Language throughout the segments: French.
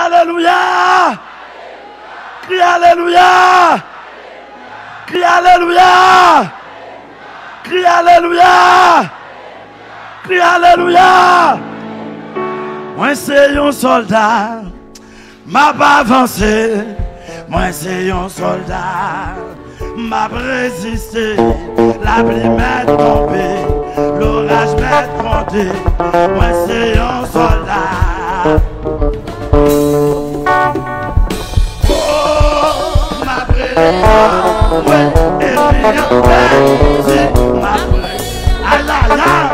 Alléluia. Crie Alléluia. Crie Alléluia. Crie Alléluia. Crie Alléluia. Moi c'est un soldat, m'a pas avancé. Moi c'est un soldat, m'a résisté. La pluie m'est tombée, l'orage m'est monté. Moi c'est un soldat. Oh, m'a brûlé, ouais, et puis on m'a brûlé. Aïe, aïe, aïe.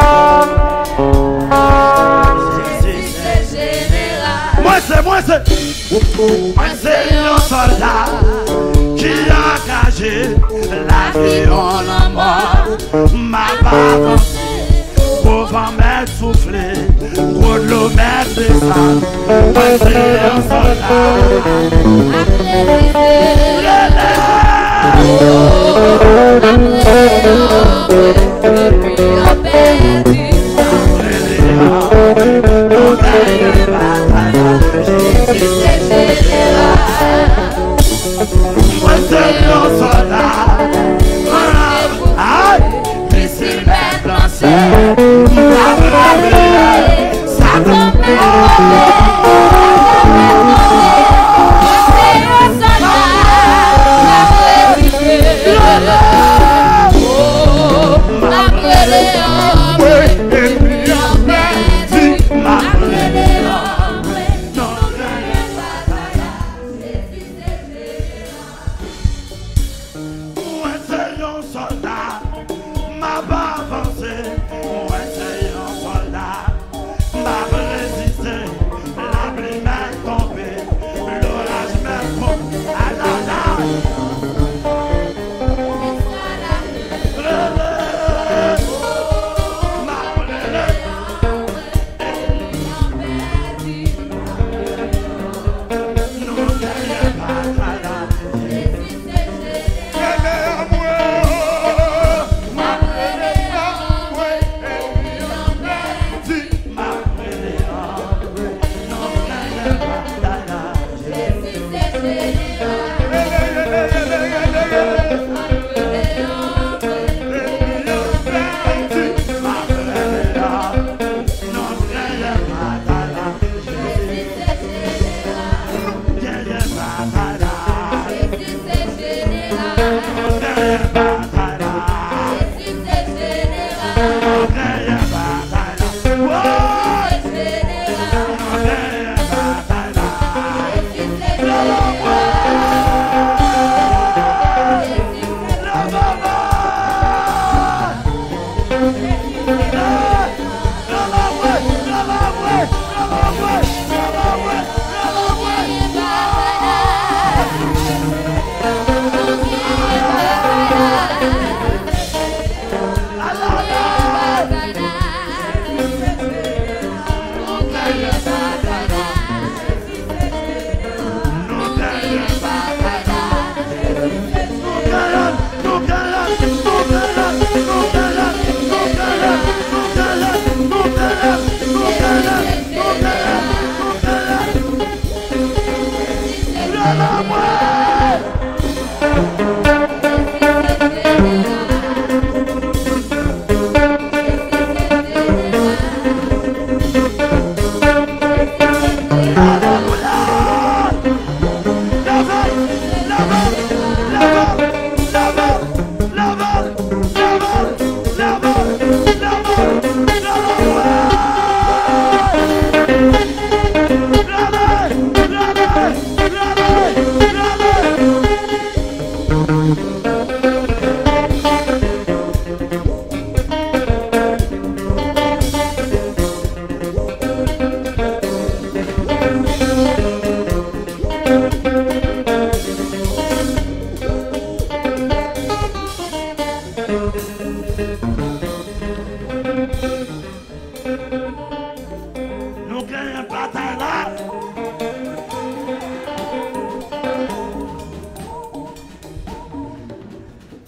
Moi c'est un soldat qui a engagé la vie en la mort. Ma bave pour vent m'être soufflé, pour de l'eau m'être descend. Moi c'est un soldat. Moi c'est un soldat. Aïe, mais c'est m'être lancé. Ça tombe.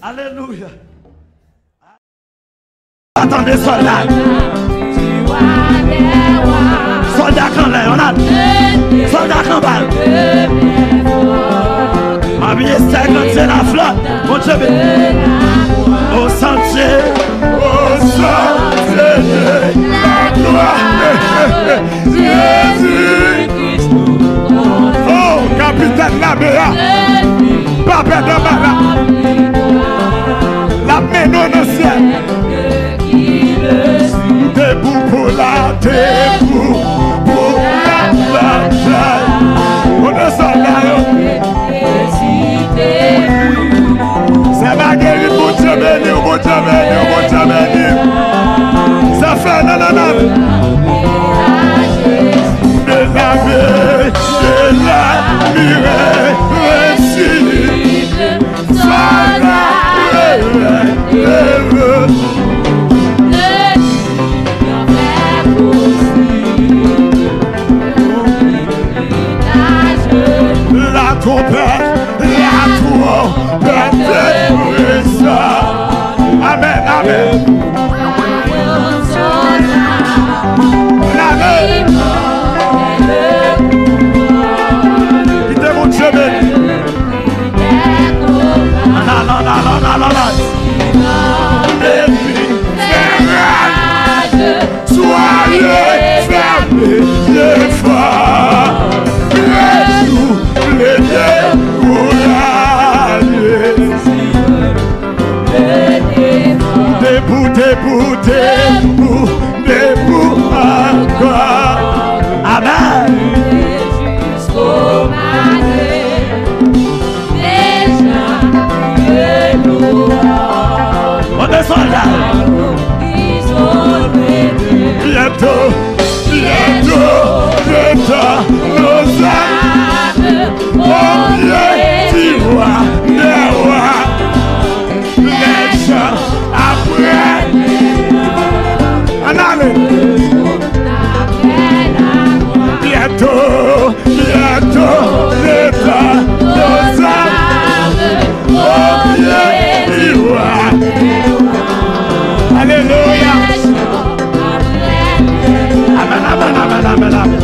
Alléluia. Attendez, soldat. Soldat quand l'air, on a. Soldat en bas. Ma vie est 50, c'est la flotte. Mon Dieu, au sentier de la gloire. Jésus-Christ. Oh, capitaine Labéa. Papa de Bala. La main dans le ciel. Debout pour la, debout pour la bataille. On est soldats. C'est ma guérite pour Dieu béni, pour Dieu béni, pour Dieu béni. Ça fait non, non, non. De la vie, de la mire, sois là, la trompette de ça. Amen, amen. Amen. Quittez mon Dieu béni. Non, non, non, non, non, non, non. Soyez fermés, les forts. Nous les décourager. Debout, debout, debout, debout encore. Amen. Jusqu'au matin, déjà, on descend là. Bientôt, bientôt, bientôt, nos âmes, oh Dieu, tu vois, les rois, les gens après. En allez. Bientôt, bientôt, bientôt, nos âmes, oh Dieu, tu vois. Alléluia. Amen, amen, amen, amen, amen.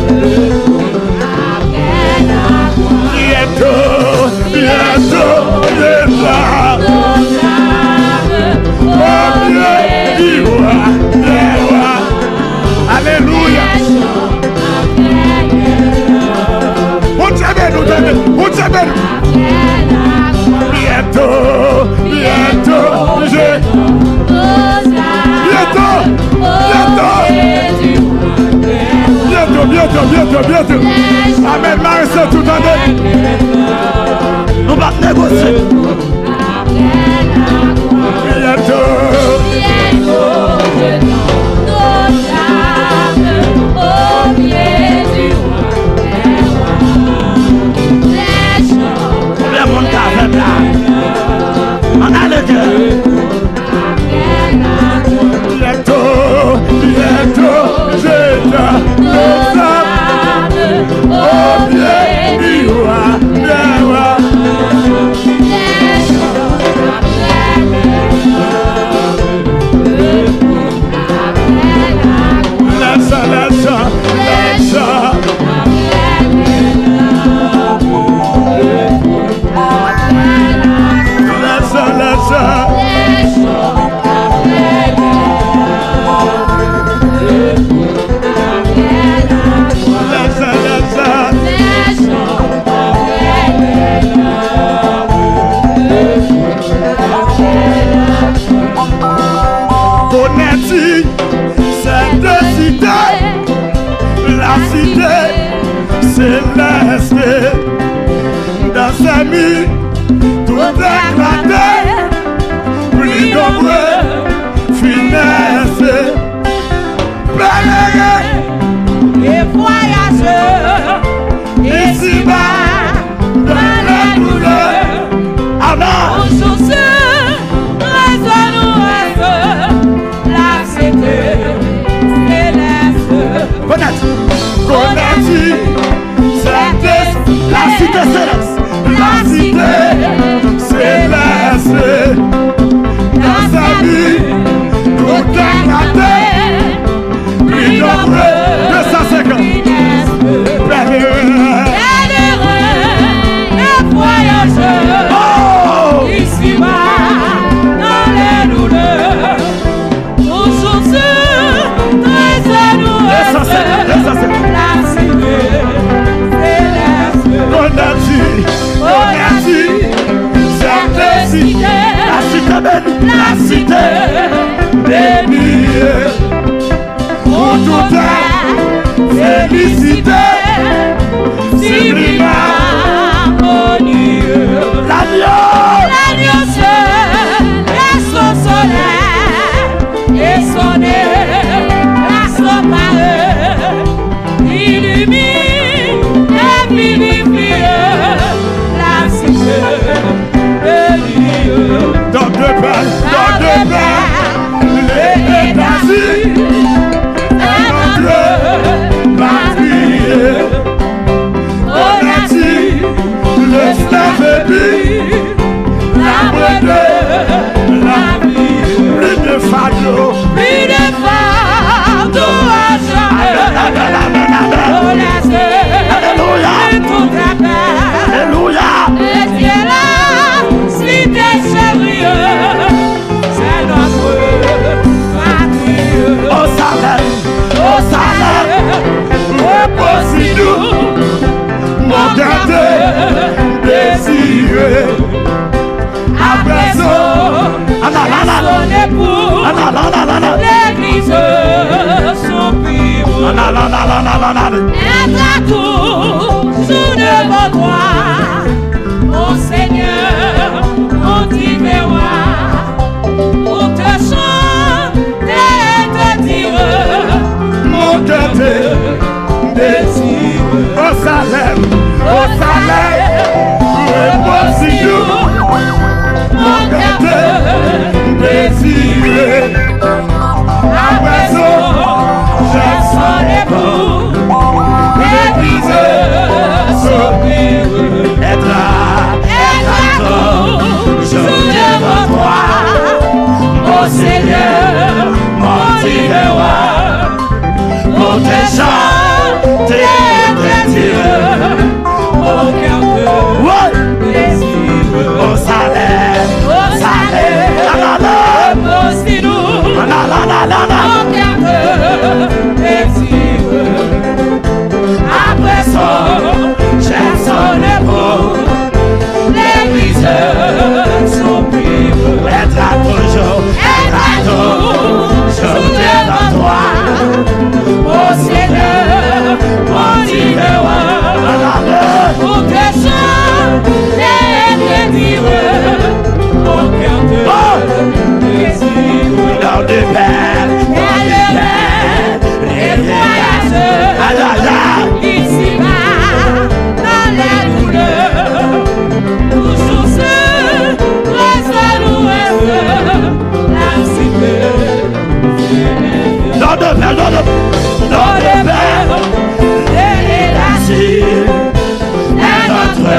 Bientôt, bientôt, bientôt. Oh Dieu, tu vois, les rois. Alléluia. Bientôt, bientôt, bientôt. Amen, Marie, tout en deux. Nous allons négocier. Bientôt. Combien de monde qui a fait là? On a le cœur. Bientôt, bientôt, je oh bien, céleste dans sa vie, tout éclaté, plus nombreux, finesse, pèlerin et voyageurs, ici-bas, dans la douleur, alors, source, la cité céleste, connaît-tu, la cité céleste, la cité céleste, dans sa vie, tout éclaté, plus nombreux, 250, pèlerin. vie, l'arbre de la vie. Plus de fardeau à jamais. Alléluia. Alléluia. Et Dieu là, si t'es sérieux, c'est notre patrie. Au salaire, repose-nous, mon cœur te désiré. À présent, son époux, l'église soupire. Être à toujours devant toi, mon Seigneur, mon divin roi, pour te chanter et te dire, mon cœur te désiré. Au salaire, repose-nous, mon cœur te désiré. À présent, je son époux, l'église soupire. être à toujours devant toi, mon Seigneur, mon divin roi, pour te chanter et te dire, Mon cœur te désire. au salaire, Repose-nous, mon cœur te désire. Après son, j'aime son époux, l'église soupire. être à toujours devant toi, Mon Seigneur, mon divin roi, pour te chanter et te dire, mon cœur te désire. dans des belles, Les voyageurs, ici-bas, dans les douleurs, toujours seul, reste l'ouest, la cité. dans de belles, Et la si est notre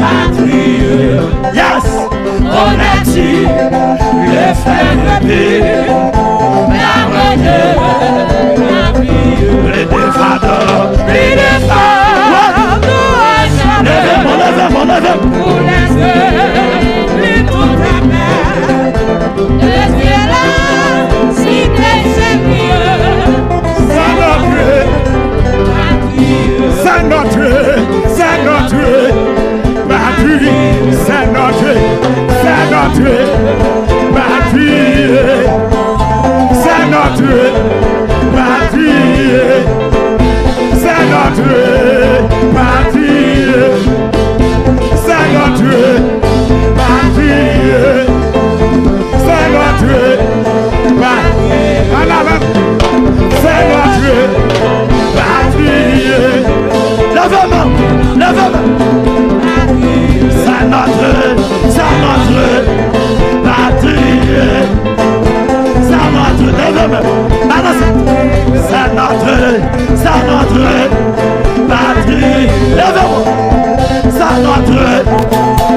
patrie. yes, On a dit le frère de paix, l'arbre de la vie. les défendeurs, Plus de fardeau à jamais. levez-moi. Pour laisser plus tout à paix. Le Dieu là, si t'es sérieux, C'est notre patrie, c'est notre patrie, c'est notre patrie, c'est notre patrie, c'est notre patrie, c'est notre patrie, c'est notre patrie. Lève-moi. C'est notre patrie. C'est notre, lève-moi. C'est notre patrie. Lève-moi. C'est notre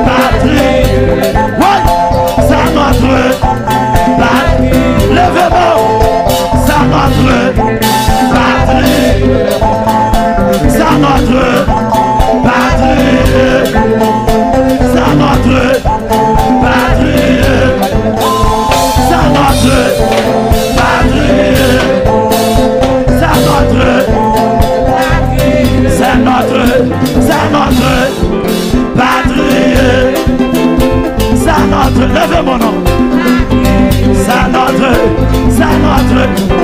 patrie. Oui, c'est notre patrie. Lève-moi. C'est notre patrie. C'est notre patrie. C'est notre patrie. C'est notre patrie. C'est notre patrie. C'est notre patrie. C'est notre, levez mon nom. C'est notre,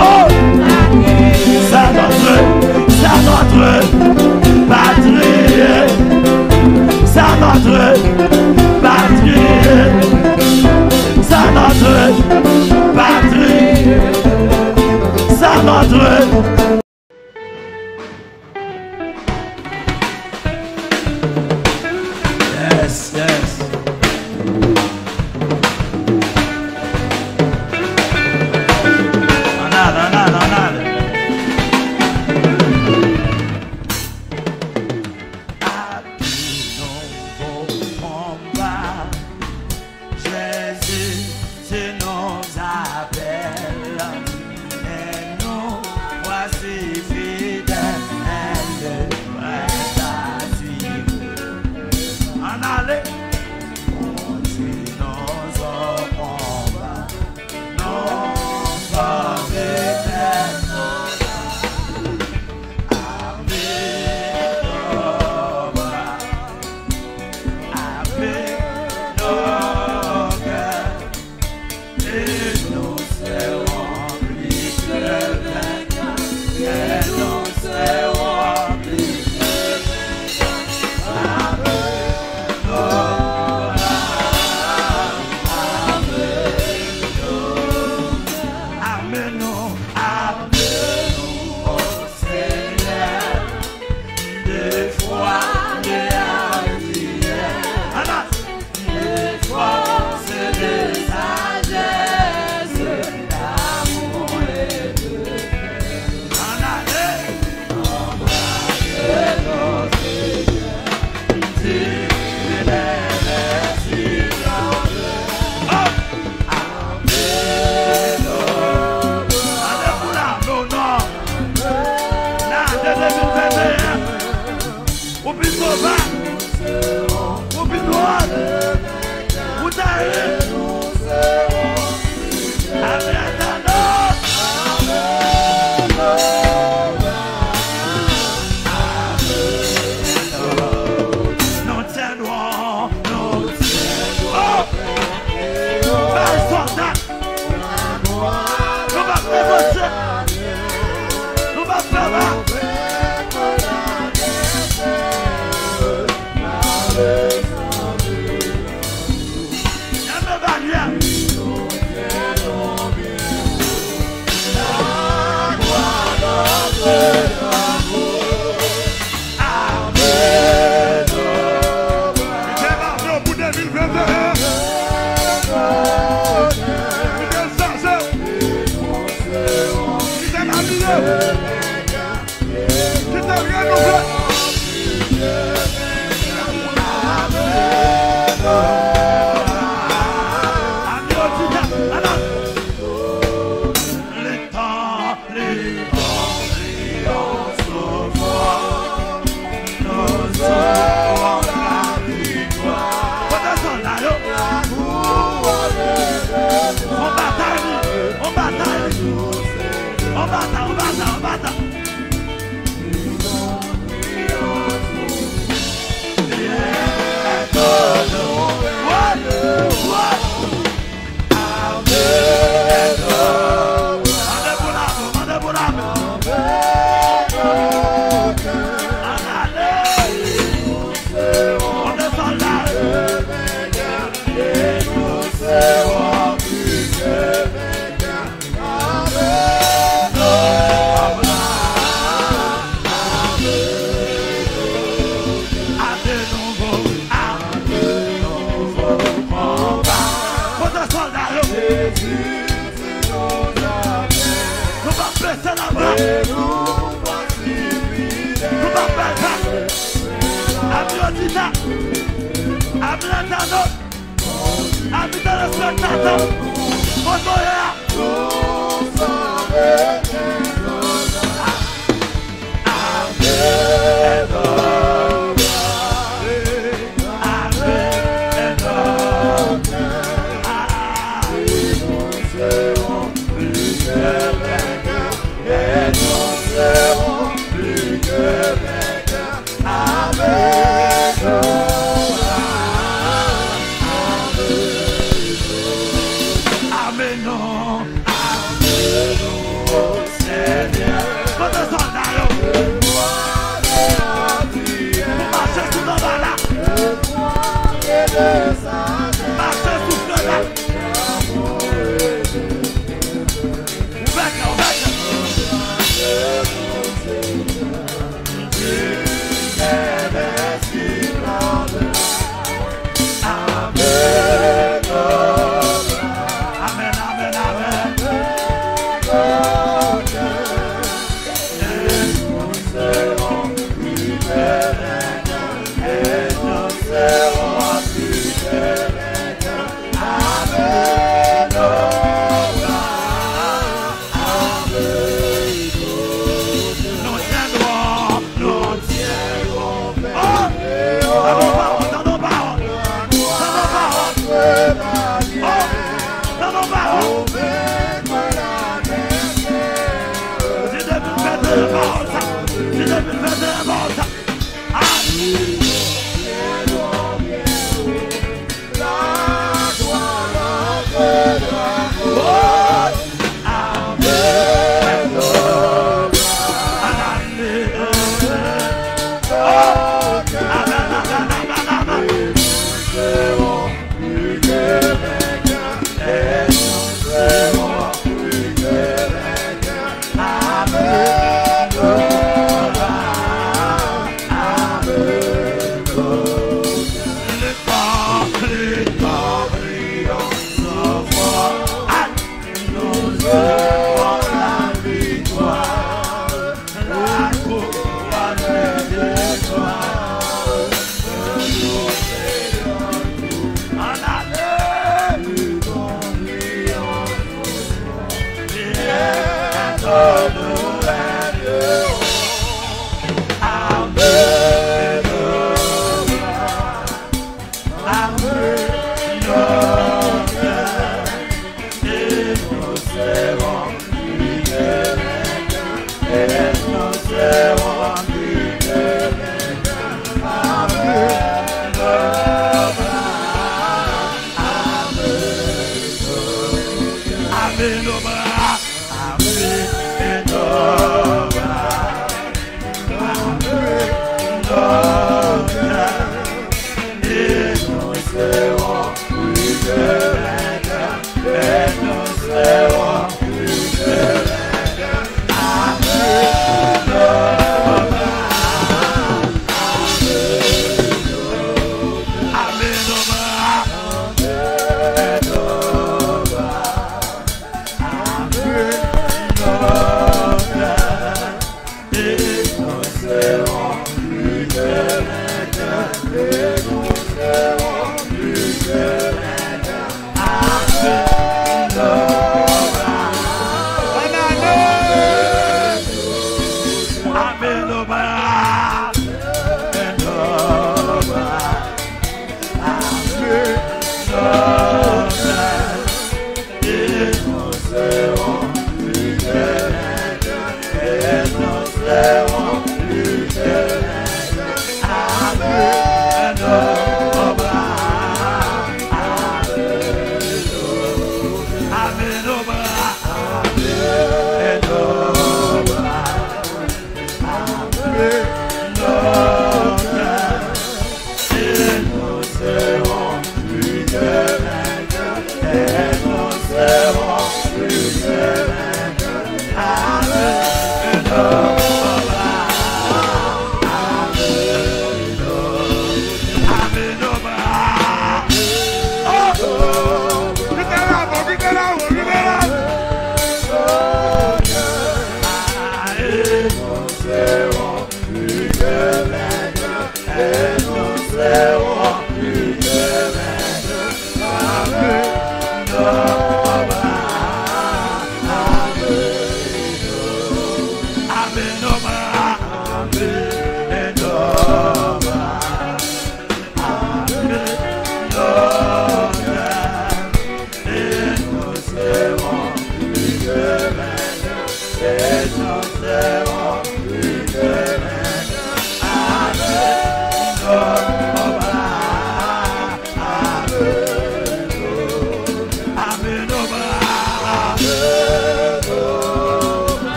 oh, c'est notre patrie. C'est notre patrie. C'est notre patrie. C'est notre. Yes.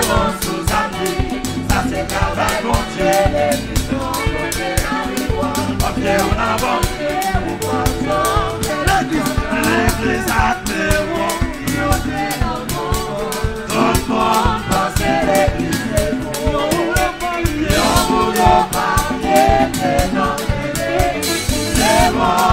Vamos l'église admirons. Tout le monde pense que l'église est pour. Yon boulot marié, c'est non, c'est bon.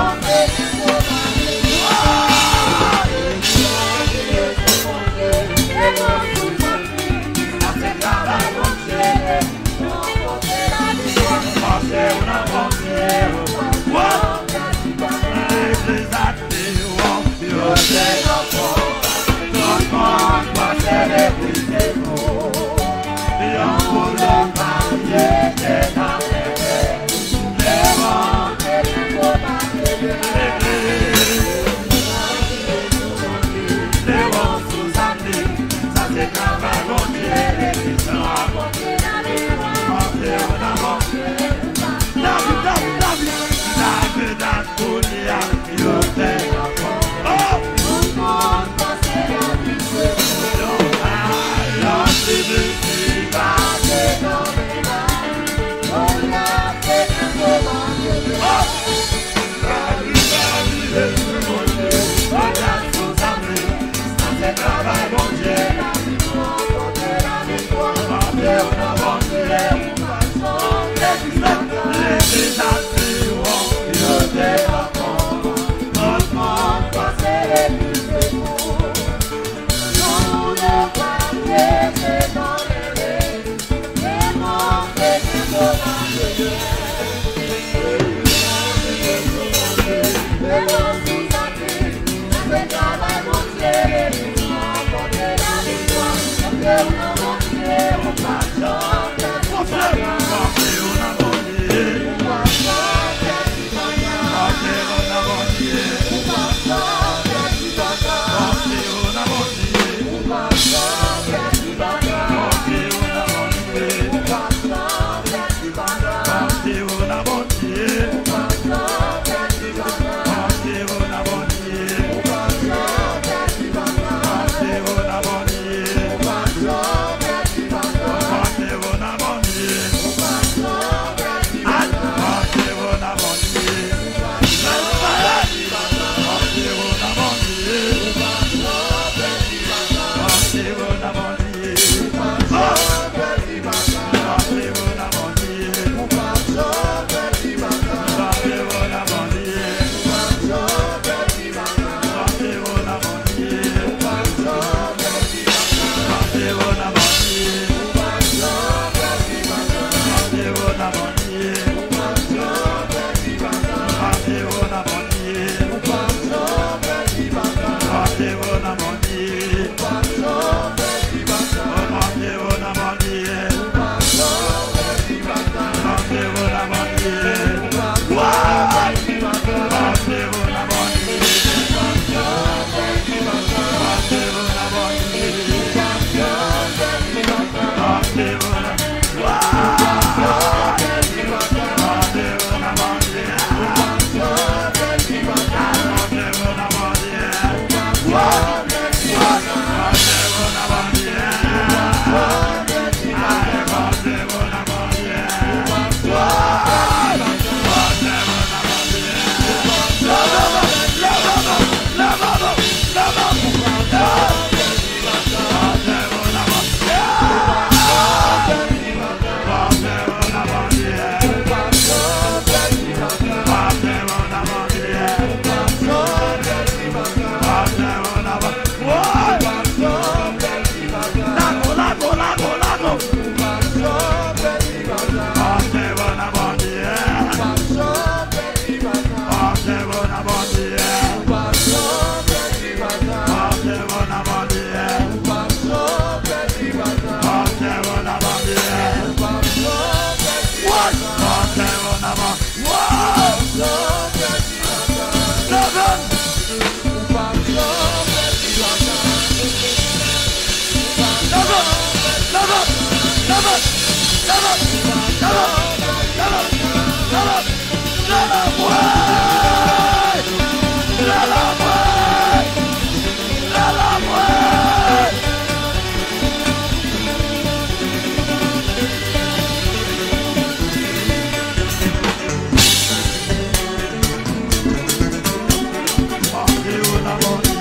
Amor.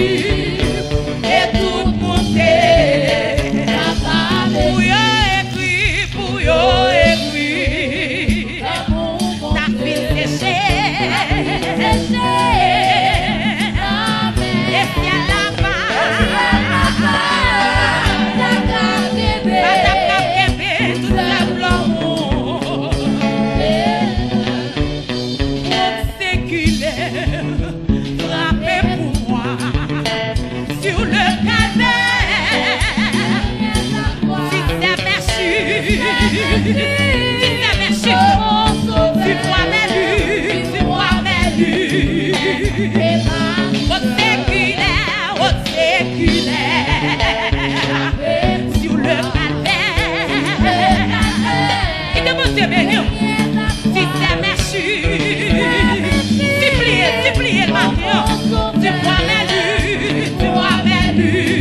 et tout monter. Pour yo écrit, pour yo écrit, ta fille séchée, et si elle là-bas, tout la blanc, séculaire, frappé pour moi, sur le calvaire, si t'as merci, si t'as merci, tu vois mes luttes, tu vois mes luttes, au séculaire, sur le calvaire, qui demande de bénir, si t'as merci, suppliez le matin, tu vois mes luttes, tu vois mes luttes.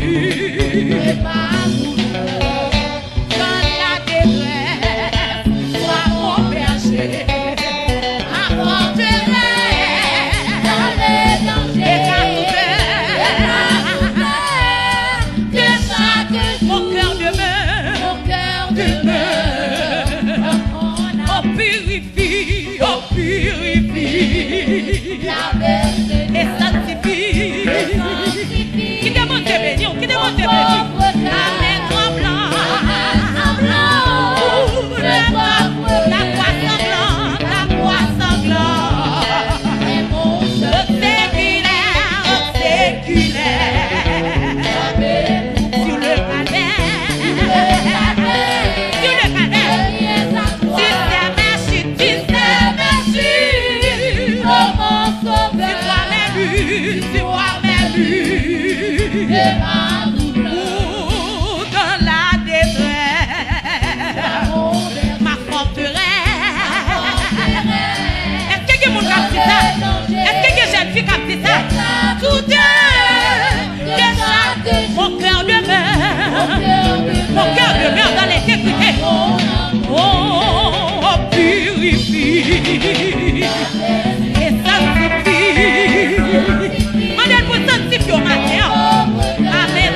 Dans la détresse, sois mon berger, apporterai dans les dangers de chaque jour. Mon cœur demeure, oh purifie, et sanctifie. Qui demande de bénir, qui demande de bénir. Amen, tremblant, la voix sanglante, la voix sanglante. Au séculaire, sur le calvaire, sur le calvaire. Si c'est merci, tu vois mes buts, ou dans la détresse, ma forteresse. Est-ce que mon cap dit ça? Est-ce que jeune fille cap dit ça? Tout de chaque, mon cœur demeure dans les sécurités. Oh, purifie et sanctifie. Mandel pour sanctifier au matin. Amen.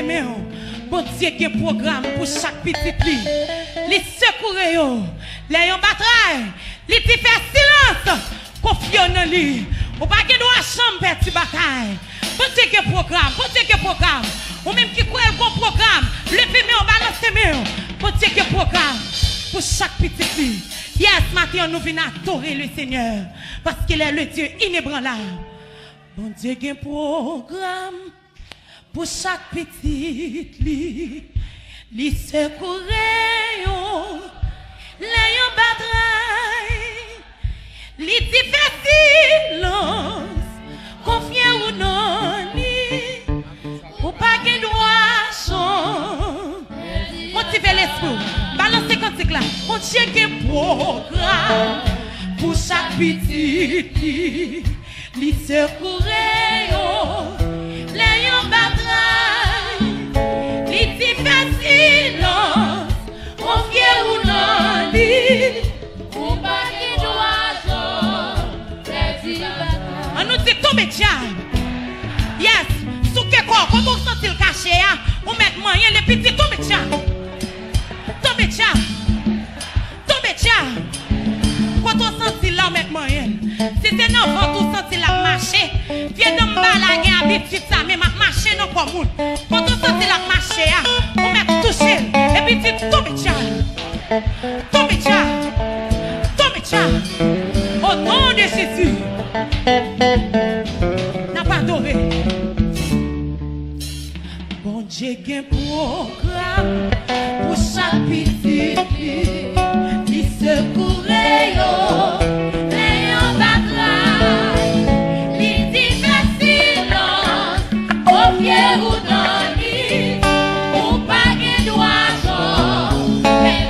aimé, bon Dieu qui a un programme pour chaque petite lit. Les secourir, les bataille, les fait silence, confiant en lui. Ou pas que doit chambre petite bataille. Bon Dieu qui a un programme, bon Dieu qui a un programme. Ou même qui croit un bon programme, le fait on balance les mains. Bon Dieu qui a un programme pour chaque petite lit. Yes, matin nous venons adorer le Seigneur parce qu'il est le Dieu inébranlable. Bon Dieu qui a un programme pour chaque petite lit. Li secourir, les bataille, li fait silence, confier ou non, ou pas qu'il doit changer. Motivez l'esprit, balancez cantique là. On Dieu qui a un programme pour chaque petite lit. Li secourir, les bataille, li fait silence, confier ou non, ou pas qu'il doit changer. On nous dit tomber tiens. Yes, sous que quoi, comment vous sentez le cachet, on met moyen les petits tomber tiens. Tomber tiens. Tomber tiens. Quand on sentit là, on met moyen. Si c'est non, quand on sentit la marcher, viens de me balaguer habitude ça, mais ma marcher non comme quand on sentit la marcher, on met toucher. Et puis tu tomber tiens. Tomber tiens. Tomber tiens. Au nom de Jésus. N'a pas adoré. Bon Dieu qui a un programme pour chaque petite fille. Il secourait, les bataille, il dit silence, au pied ou dans l'île, ou pas qu'il doit changer.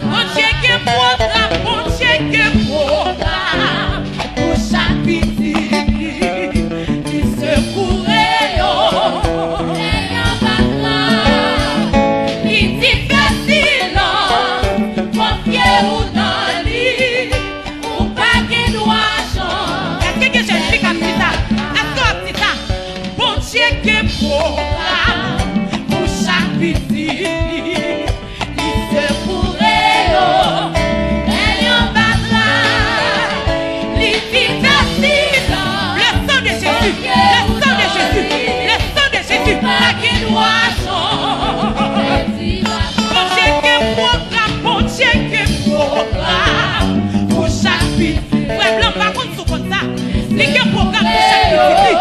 Bon Dieu qui a un programme, bon Dieu qui a un programme pour chaque petite fille. Il secourait, pour chaque petite, il se pourrait, ayant bataille, il dit facile. Le sang de Jésus, le sang de Jésus, le sang de Jésus, pas qu'il doit changer. Bon Dieu qui programme, bon Dieu qui programme pour chaque petite. Ouais, blanc, par contre, sous comme ça, il y a un programme pour chaque petite.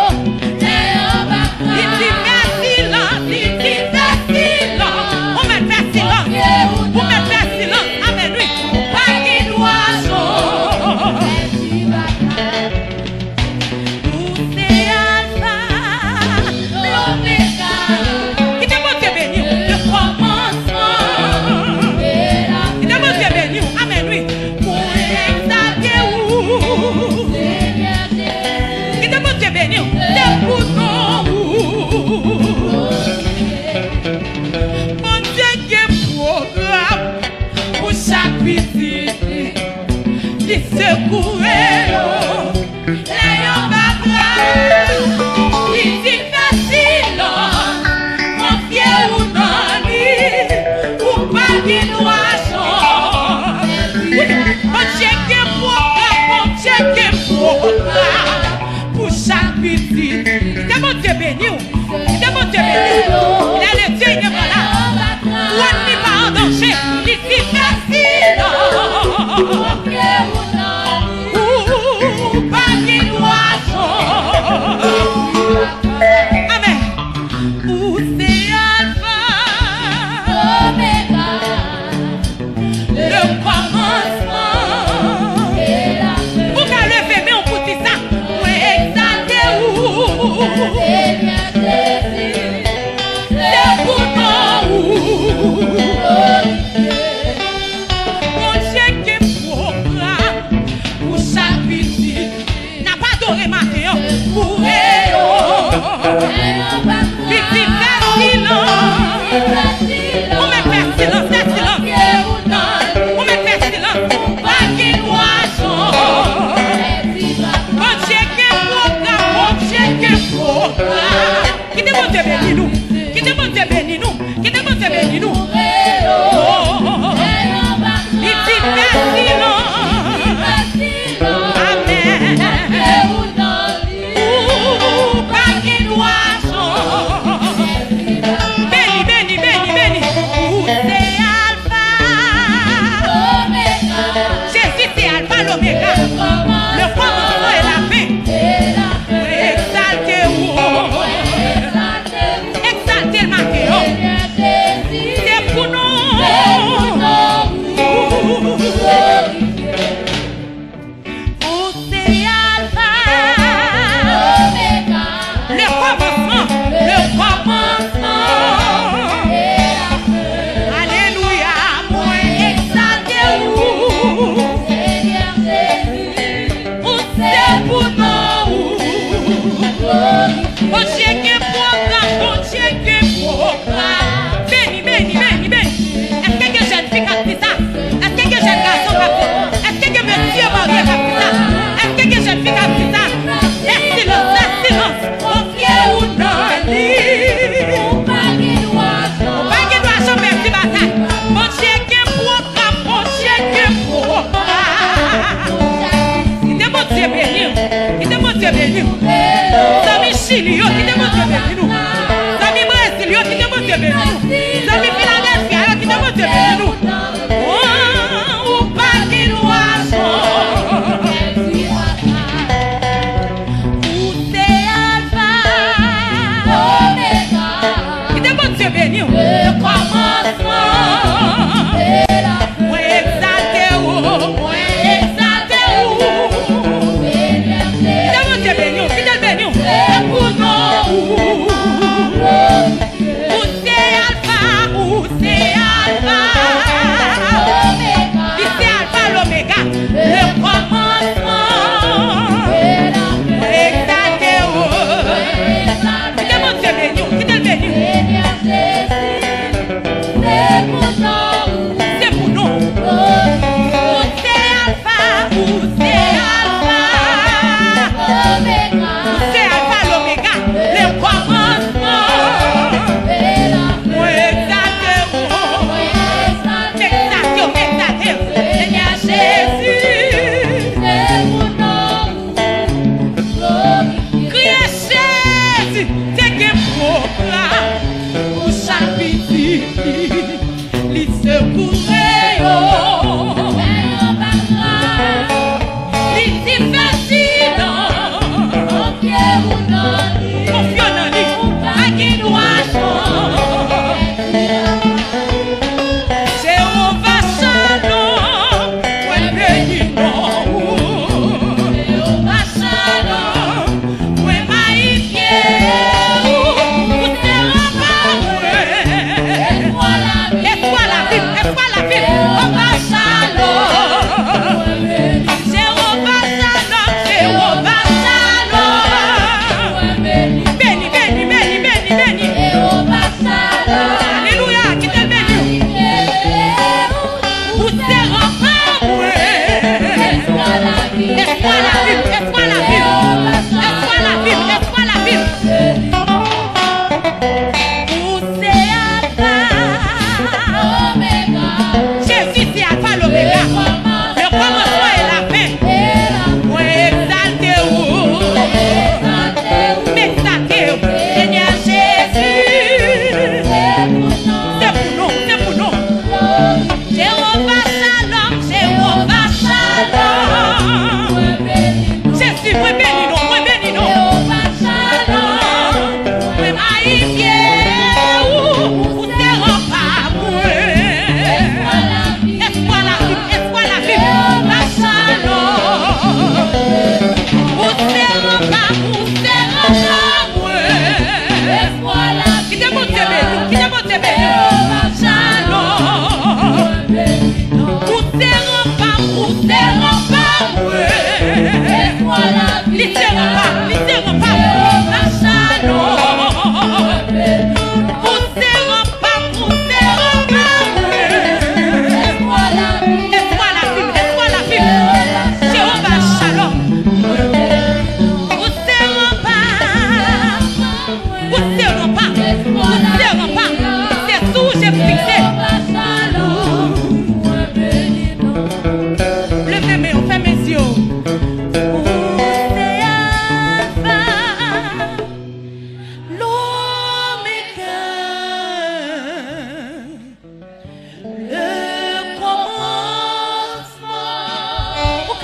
Pour chaque petite, c'est bon Dieu béni, c'est bon Dieu béni. Il est le Dieu, il est là. On n'est pas en danger, il est facile. Ou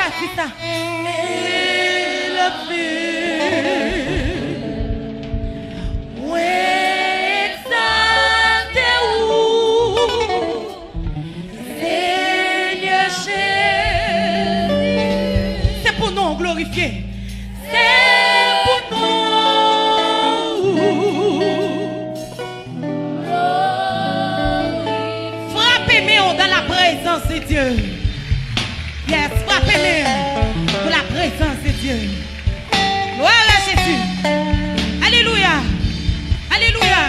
partie ça. Élevé. Ouais, exalté-vous. Seigneur Jésus. C'est pour nous glorifier. C'est pour nous. Frappez-moi dans la présence de Dieu. Yes, frappez-moi pour la présence de Dieu. Gloire à Jésus. Alléluia. Alléluia.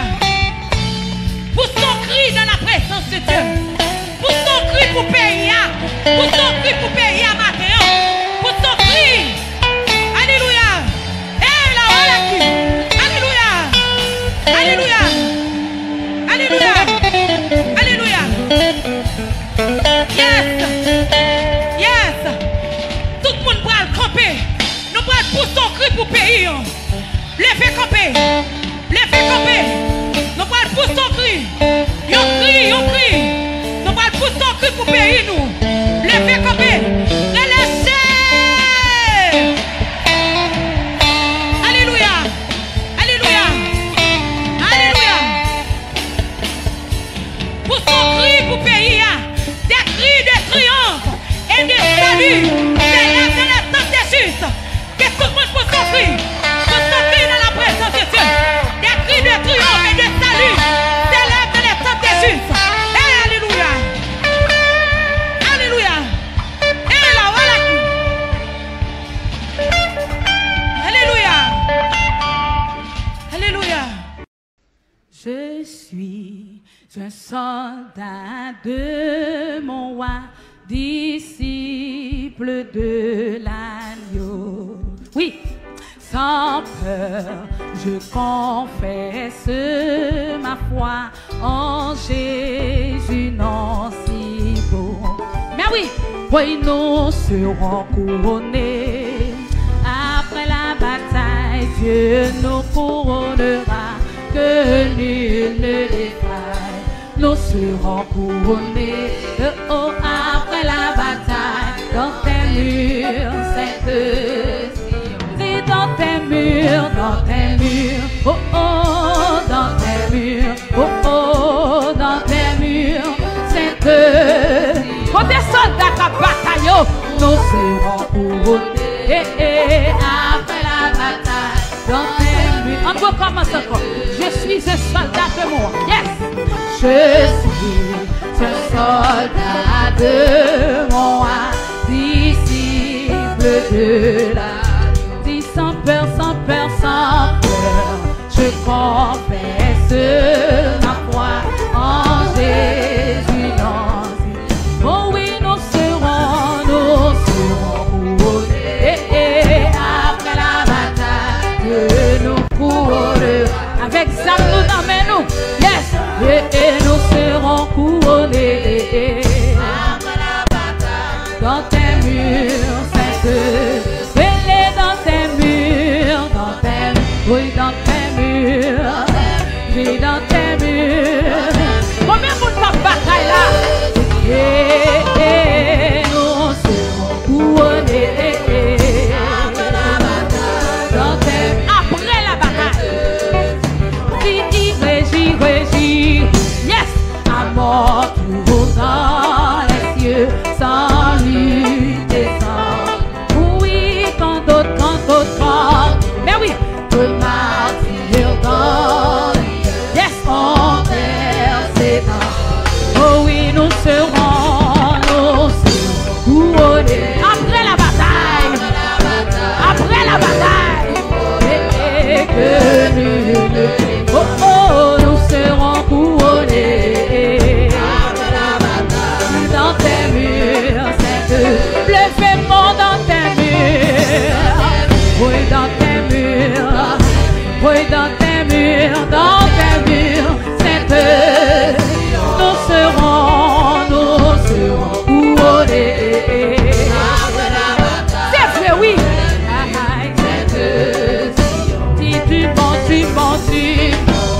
Pour son cri dans la présence de Dieu. Pour son cri pour payer. Pour son cri pour payer à matin. Pour son cri. Alléluia. Et la voilà qui. Alléluia. Alléluia. Alléluia. Alléluia. Yes. Yes. Tout le monde va le camper. Nous allons pour son cri pour payer. Levez camper. Levez camper. Nous allons pour son cri. Yon cri, yon cri. Nous allons pour son cri pour payer nous. Levez camper. Relâchez. Alléluia. Alléluia. Alléluia. Pour son cri pour payer. Des cris de triomphe et de salut. S'élève dans la tente des justes. Que tout le monde pour son cri. Pour son cri dans la présence de Dieu. Des cris de triomphe et de salut. S'élève dans la tente des justes. Et alléluia. Alléluia. Et là, voilà. Alléluia. Alléluia. Je suis un soldat de mon roi, disciple de l'agneau. Oui, sans peur, je confesse ma foi en Jésus, non si beau. Mais oui, oui, nous serons couronnés. Après la bataille, Dieu nous couronnera, que nul ne défaille. Nous serons couronnés de haut après la bataille. Dans tes murs, cette Sion. Dis dans tes murs, oh oh, dans tes murs, oh oh, dans tes murs, cette Sion. Quand des soldats à bataille, nous serons couronnés après la bataille. Dans tes murs, on recommence encore. Je suis un soldat de moi. Yes! Je suis un soldat de mon roi, disciple de la. Dis sans peur, sans peur, sans peur, je confesse ma foi en Jésus. Oh oui, nous serons couronnés après la bataille. Dieu nous couronnera avec ça nous nous. Yes, et nous serons couronnés après la bataille. Dans tes murs, sainte, fais-les dans tes murs, oui, dans tes murs, oui, dans tes murs. Combien de monde va bataille là? Et nous serons couronnés après la bataille. Dans tes murs, après la bataille. Régis, yes, à mort tout dans les cieux, sans lutte et sans. Oui, quand d'autres, mais oui, tout le martyr dans les cieux, yes, on verse ses dents. Oh oui, nous serons couronnés après la bataille, après la bataille, et que nul ne. Oh oh, nous serons couronnés après la bataille. Dans tes murs, c'est le fais-moi dans tes murs. Oui, dans tes murs. Oui, dans tes murs, c'est nous serons couronnés après la bataille. C'est vrai, oui. Tu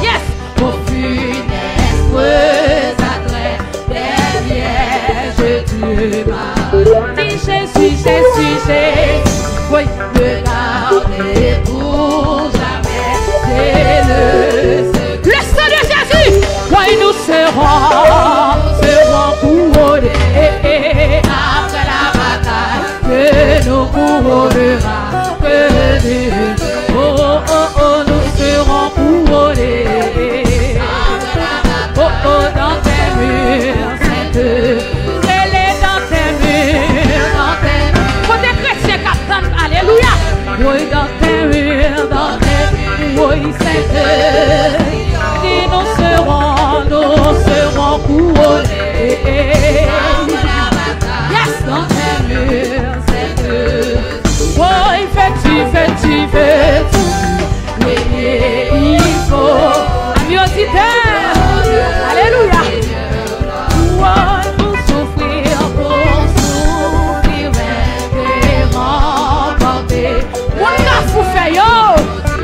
yes, au funeste adresse des vierges du mal. Dis Jésus, Jésus. Jésus, oui, me garder pour jamais. C'est le sang de Jésus, oui, nous serons couronnés après la bataille, que nous couronnera, que Dieu, oh, oh, oh, nous serons couronnés, oh, oh, dans tes murs, sainte, dans tes murs, côté chrétien, captain, alléluia, oui, dans tes murs, oui, sainte, et nous serons couronnés, yes, dans tes murs, sainte, oui, fais-tu, oui, il faut, amiosité, alléluia, oui, pour souffrir, et remporter, moi, la fou fait yo,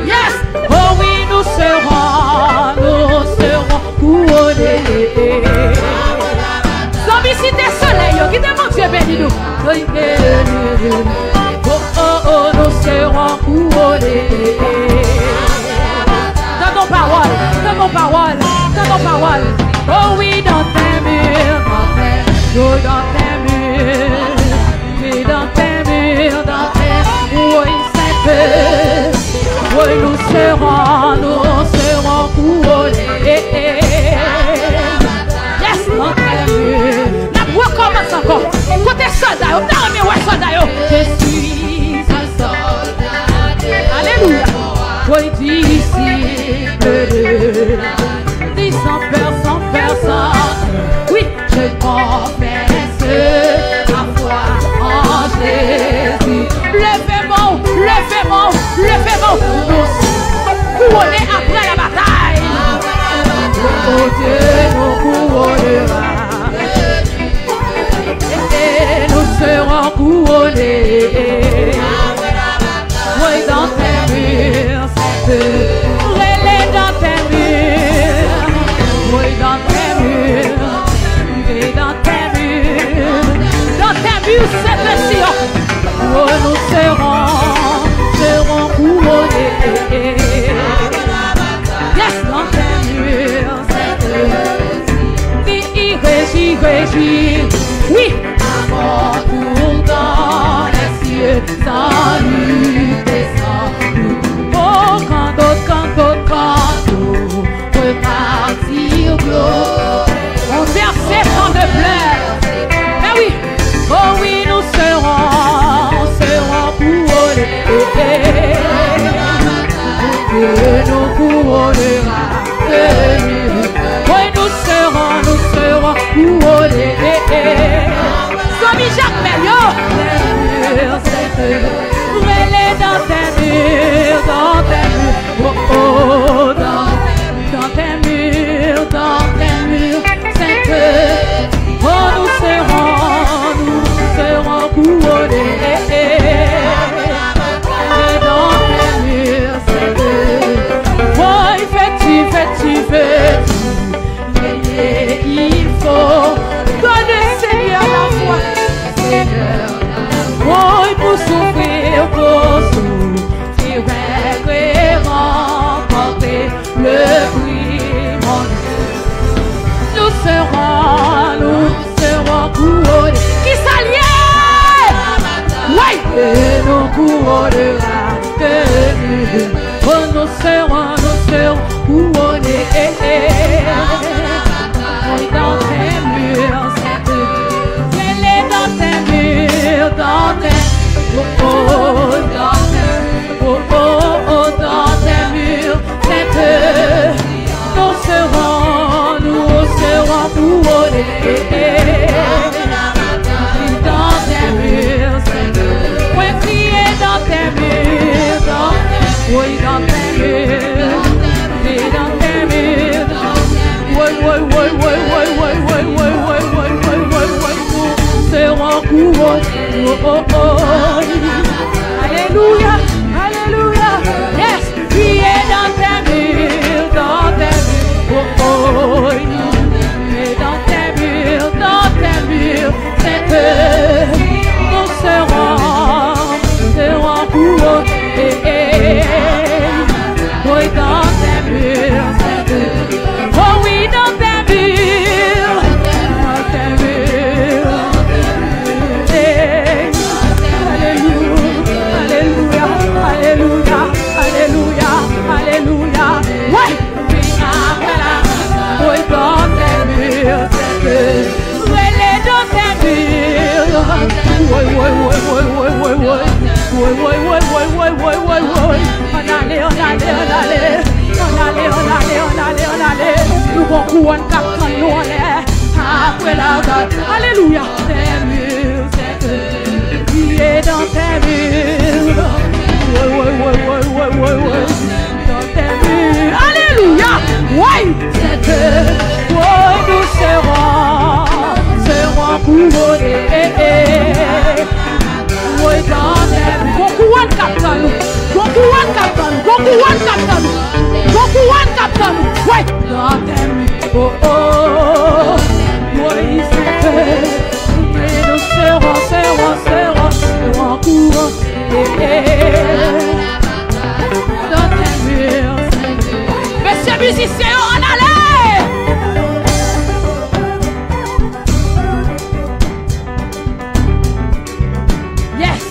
yes, oh oui, nous serons couronnés. Zombicité soleil, qui demande Dieu béni nous. Oh, oh, oh, nous serons couronnés. Dans nos paroles, dans nos paroles, dans nos paroles. Oh oui, dans tes murs, dans tes murs, oui, dans tes murs, dans tes murs, oui, sainte. Oui, nous serons couronnés. Yes, dans tes murs. La recommence encore. Côté soldat, on a mis ouais soldat. Je suis un soldat. Alléluia. Oui, disciple de sans personne. Oui, je confesse ma foi en Jésus. Levez-moi. Nous couronnés après la bataille. Oh Dieu nous couronnera. Et nous serons couronnés. Oui, dans tes murs, relais dans tes murs. Oui, dans tes murs. Oui, dans tes murs. Dans tes murs, c'est le Sion. Oh, nous serons couronnés. Yes, dans tes murs, c'est réjouis. Oui, amour pour dans les cieux, sans lutte et sans doute. Oh, quand d'autres, repartir gloire. On versait tant de pleurs. Mais oui, oh oui, nous serons couronnés. Que nous couronnera. Oui, nous serons couronnés. Sois Jacques Melio. Relais dans tes murs, oh oh, dans tes murs, sainte. Oh, nous serons couronnés. Dans tes murs, sainte. Oh, fais-tu. Il faut donner Seigneur la foi. Oh, pour souffrir, et remporter le prix, mon Dieu. Nous serons couronnés. Qui s'allie? Oui, et nous couronnera que Dieu. Oh, nous serons couronnés. Dans tes murs, elle est dans tes murs, dans tes murs, nous serons couronnés. Dans tes murs, oui, crier dans tes murs, oui, dans tes murs, et dans tes murs, oui, seront couronnés. Alléluia, alléluia. Yes, priez dans tes murs, et dans tes murs, c'est que nous serons Nous vont couronne captain nous en l'air. Après la bataille, alléluia. Tes murs, c'est que prier dans tes murs. Dans tes murs, alléluia. Oui, c'est que nous serons couronnés. Oui, dans tes murs. Go couronne captain nous. Go couronne captain nous. Go couronne captain nous. Go couronne captain nous. Oui, dans tes murs. Oh oh, oui c'est que nous serons couronnés dans tes murs. Messieurs musiciens, on allait. Yes.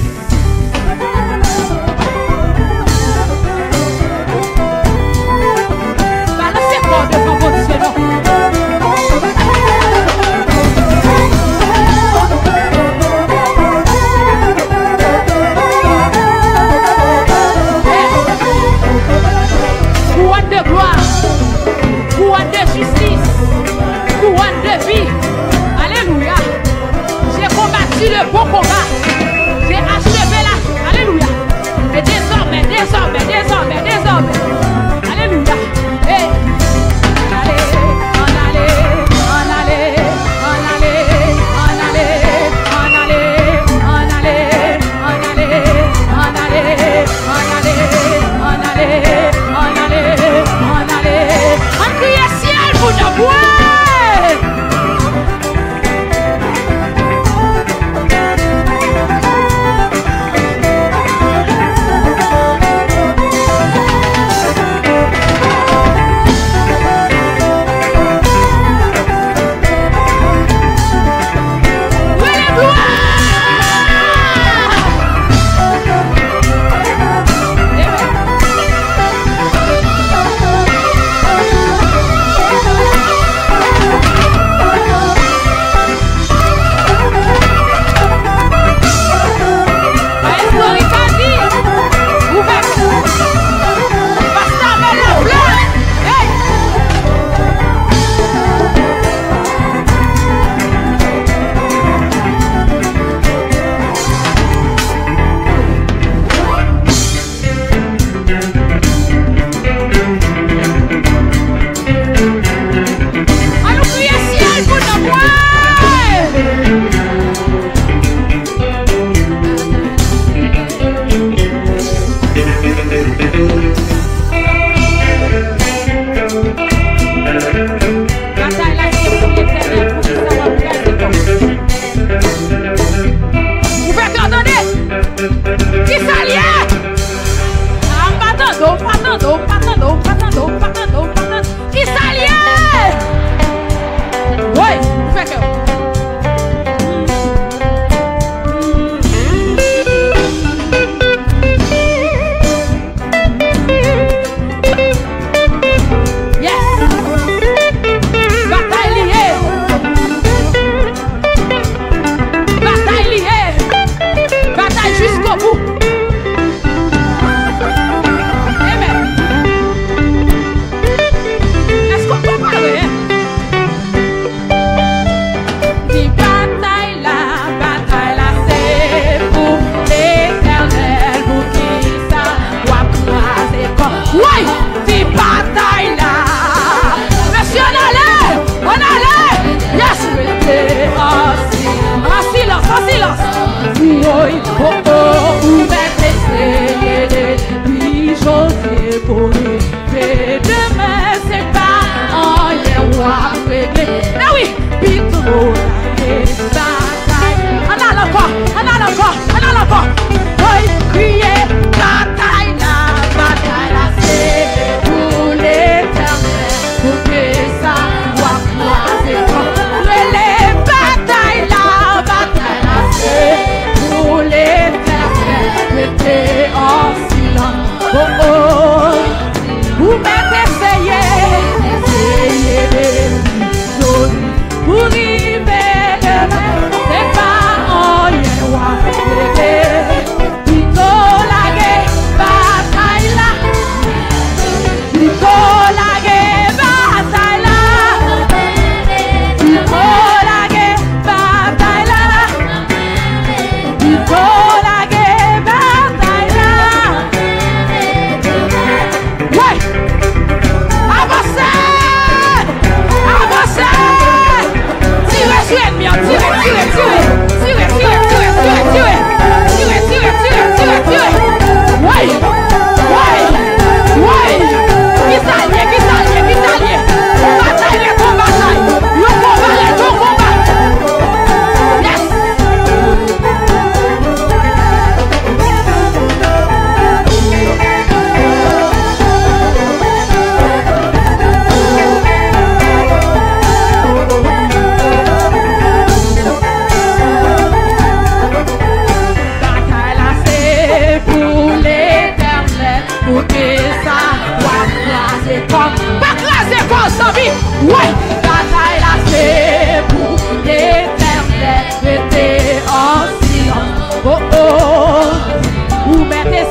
Balancez fort devant votre Seigneur. Couronne de gloire, couronne de justice, couronne de vie. Alléluia. J'ai combattu le bon combat. J'ai achevé la. Alléluia. Et désormais. Alléluia. Hey. On crie ciel pour nous voir.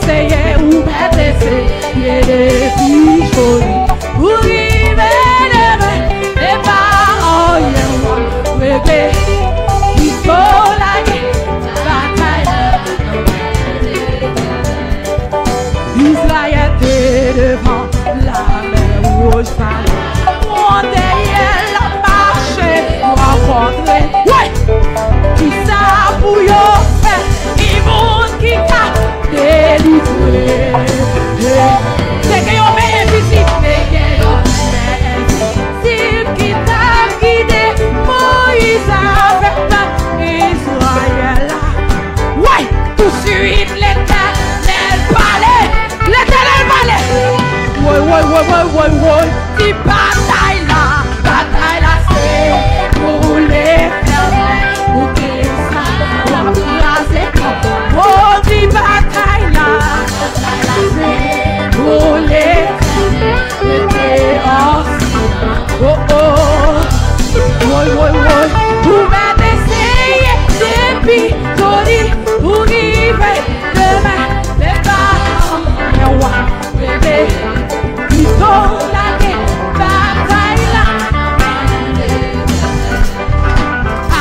essayer, ou mettre essayer des bijoux. Pour river demain, et pas en y'a régler. Il faut la bataille. Israël était devant la mer rouge. Mon derrière la marche pour rencontrer. Ouais! Qui ça pour y faire? Qui monte qui t'a délivré? C'est que y'en met invisible. C'est que y'en met invisible. Qui t'a guidé? Moïse avec Israël. Ouais! Tout de suite l'Éternel parlait. L'Éternel parlait. Ouais. Si bataille là, c'est pour l'Éternel. Pour qu'il s'en embraser comme. Oh, si bataille là, c'est pour l'Éternel. Oh. Ouais. Vous m'avez essayé depuis Tony, pour river demain, les parents, les rois, bébé, ils ont la bataille là.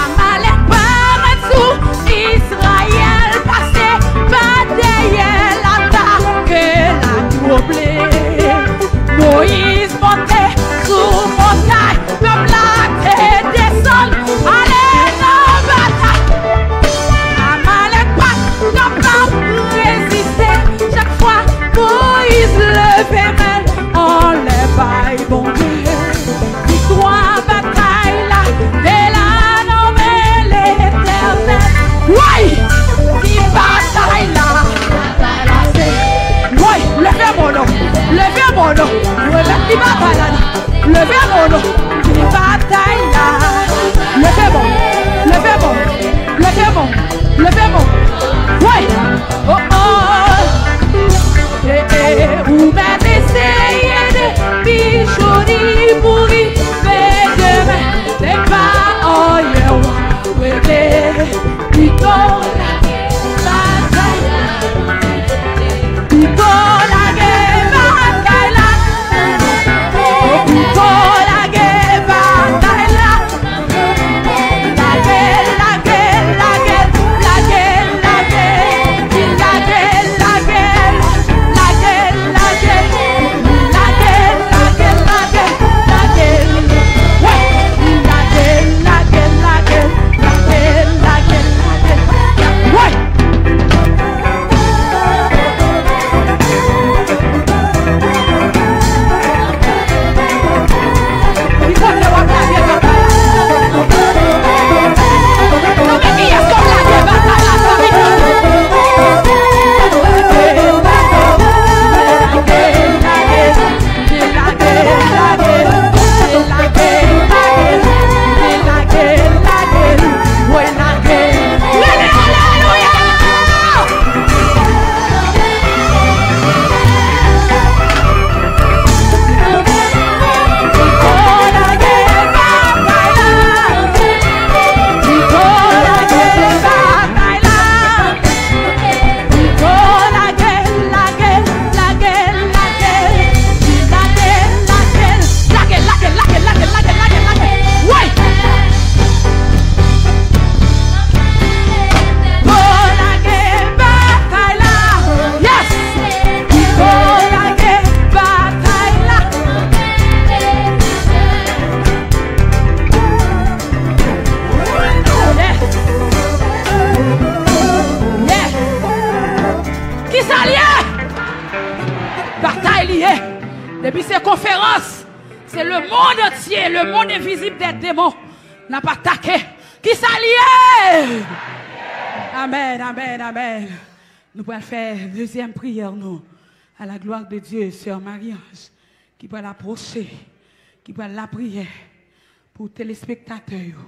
Amalek paraît sous Israël, passé par derrière l'attaque, la troublée. Moïse montait sous montagne, comme la terre descend, allez dans bataille. Amalek pas capable de résister. Chaque fois Moïse levait main, on les baille bon Dieu. Victoire bataille là, dès la nommée l'Éternel. Oui, si bataille là, c'est. Oui, levez mon nom, levez mon nom. Levez mon nom, si bataille là. Levez mon. Oui, oh. Vous m'avez essayé de bijoux pour y faire demain. C'est pas en y'a régler. Plutôt la bataille là. Plutôt la bataille là. Plutôt la bataille là. Depuis ces conférences, c'est le monde entier, le monde invisible des démons n'a pas attaqué. Qui s'allie? Amen. Nous allons faire deuxième prière, nous, à la gloire de Dieu, Sœur Marie-Ange, qui va l'approcher, qui va la prière pour téléspectateurs.